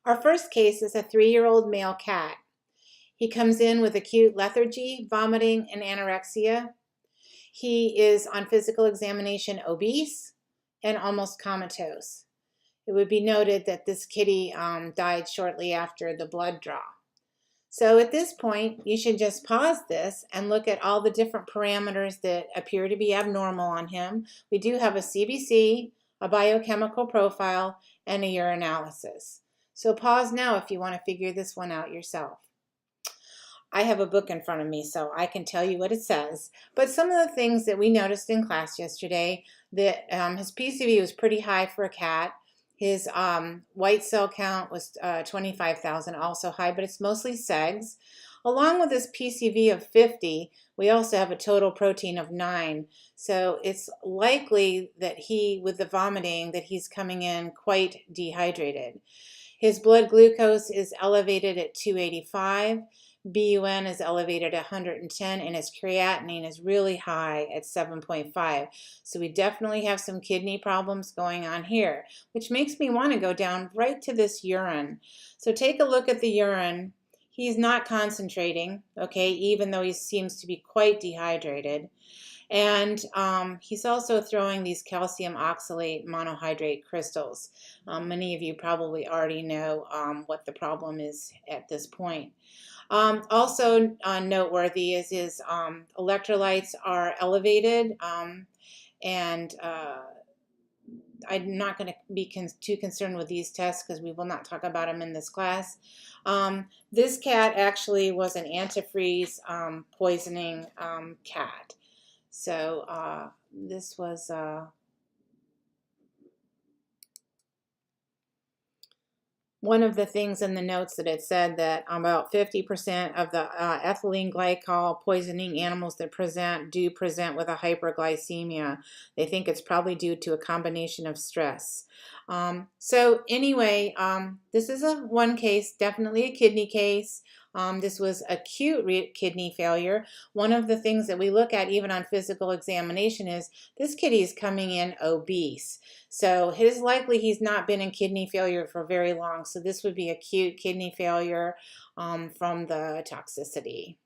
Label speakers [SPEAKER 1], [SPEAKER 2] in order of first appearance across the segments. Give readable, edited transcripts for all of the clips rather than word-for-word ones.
[SPEAKER 1] Our first case is a 3-year-old male cat. He comes in with acute lethargy, vomiting, and anorexia. He is on physical examination obese and almost comatose. It would be noted that this kitty died shortly after the blood draw. So at this point, you should just pause this and look at all the different parameters that appear to be abnormal on him. We do have a CBC, a biochemical profile, and a urinalysis. So pause now if you want to figure this one out yourself. I have a book in front of me, so I can tell you what it says. But some of the things that we noticed in class yesterday, that his PCV was pretty high for a cat. His white cell count was 25,000, also high, but it's mostly SEGs. Along with this PCV of 50, we also have a total protein of 9. So it's likely that with the vomiting, that he's coming in quite dehydrated. His blood glucose is elevated at 285. BUN is elevated at 110, and his creatinine is really high at 7.5. So we definitely have some kidney problems going on here, which makes me want to go down right to this urine. So take a look at the urine. He's not concentrating, okay, even though he seems to be quite dehydrated. And he's also throwing these calcium oxalate monohydrate crystals. Many of you probably already know what the problem is at this point. Also noteworthy is his electrolytes are elevated, and I'm not going to be too concerned with these tests because we will not talk about them in this class. This cat actually was an antifreeze poisoning cat. So this was one of the things in the notes that it said that about 50% of the ethylene glycol poisoning animals that do present with a hyperglycemia. They think it's probably due to a combination of stress. So anyway, this is one case, definitely a kidney case. This was acute kidney failure. One of the things that we look at even on physical examination is this kitty is coming in obese. So it is likely he's not been in kidney failure for very long. So this would be acute kidney failure from the toxicity.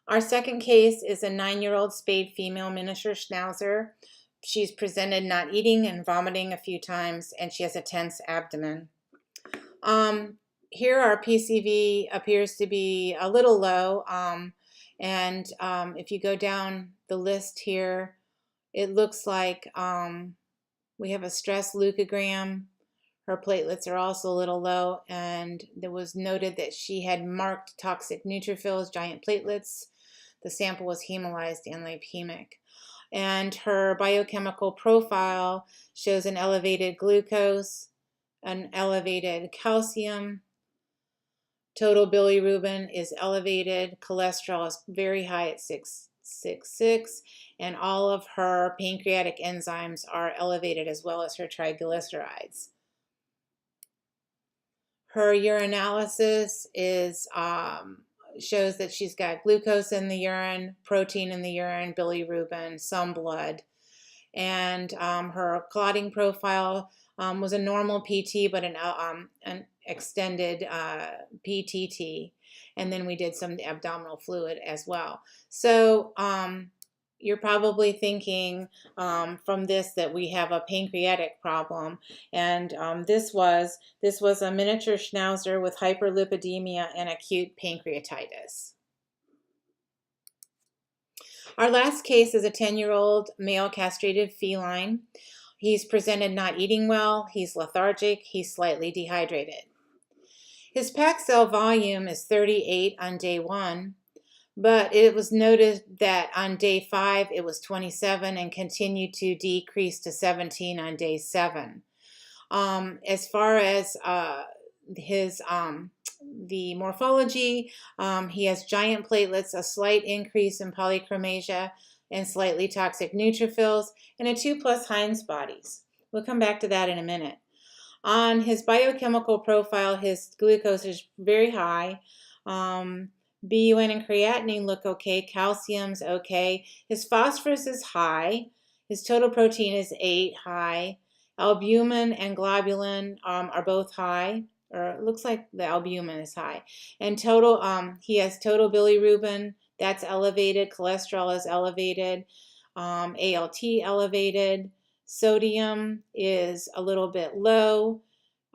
[SPEAKER 1] Our second case is a 9-year-old spayed female miniature schnauzer. She's presented not eating and vomiting a few times, and she has a tense abdomen. Here our PCV appears to be a little low, and if you go down the list here, it looks like we have a stress leukogram. Her platelets are also a little low, and there was noted that she had marked toxic neutrophils, giant platelets. The sample was hemolyzed and lipemic. And her biochemical profile shows an elevated glucose, an elevated calcium, total bilirubin is elevated, cholesterol is very high at 666, and all of her pancreatic enzymes are elevated as well as her triglycerides. Her urinalysis shows that she's got glucose in the urine, protein in the urine, bilirubin, some blood. And her clotting profile was a normal PT, but an extended PTT. And then we did some abdominal fluid as well. So you're probably thinking from this that we have a pancreatic problem. And this was a miniature schnauzer with hyperlipidemia and acute pancreatitis. Our last case is a 10-year-old male castrated feline. He's presented not eating well, he's lethargic, he's slightly dehydrated. His packed cell volume is 38 on day 1, but it was noted that on day 5 it was 27 and continued to decrease to 17 on day 7. As far as the morphology, he has giant platelets, a slight increase in polychromasia, and slightly toxic neutrophils, and a 2+ Heinz bodies. We'll come back to that in a minute. On his biochemical profile, his glucose is very high. BUN and creatinine look okay. Calcium's okay. His phosphorus is high. His total protein is 8 high. Albumin and globulin are both high, or it looks like the albumin is high. And total, he has total bilirubin, that's elevated. Cholesterol is elevated. ALT elevated. Sodium is a little bit low.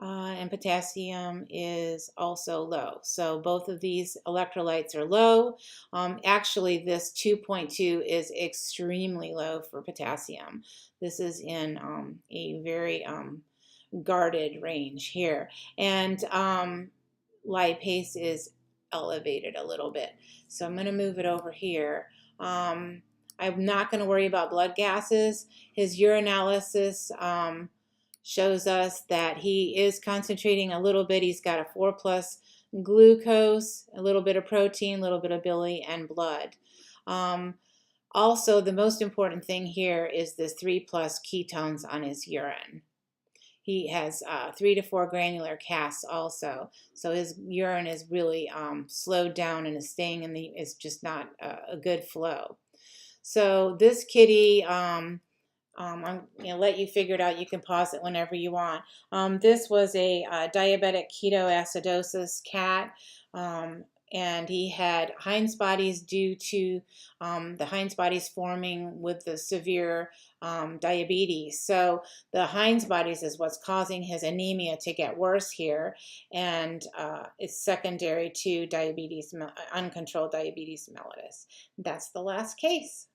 [SPEAKER 1] And potassium is also low. So both of these electrolytes are low. Actually, this 2.2 is extremely low for potassium. This is in a very guarded range here. And lipase is elevated a little bit. So I'm going to move it over here. I'm not going to worry about blood gases. His urinalysis shows us that he is concentrating a little bit. He's got a 4+ glucose, a little bit of protein, a little bit of bili, and blood. Also, the most important thing here is this 3+ ketones on his urine. He has 3 to 4 granular casts also, so his urine is really slowed down and is staying in the. It's just not a good flow. So this kitty, I'm going to let you figure it out. You can pause it whenever you want. This was a diabetic ketoacidosis cat, and he had Heinz bodies due to the Heinz bodies forming with the severe diabetes. So the Heinz bodies is what's causing his anemia to get worse here, and it's secondary to diabetes, uncontrolled diabetes mellitus. That's the last case.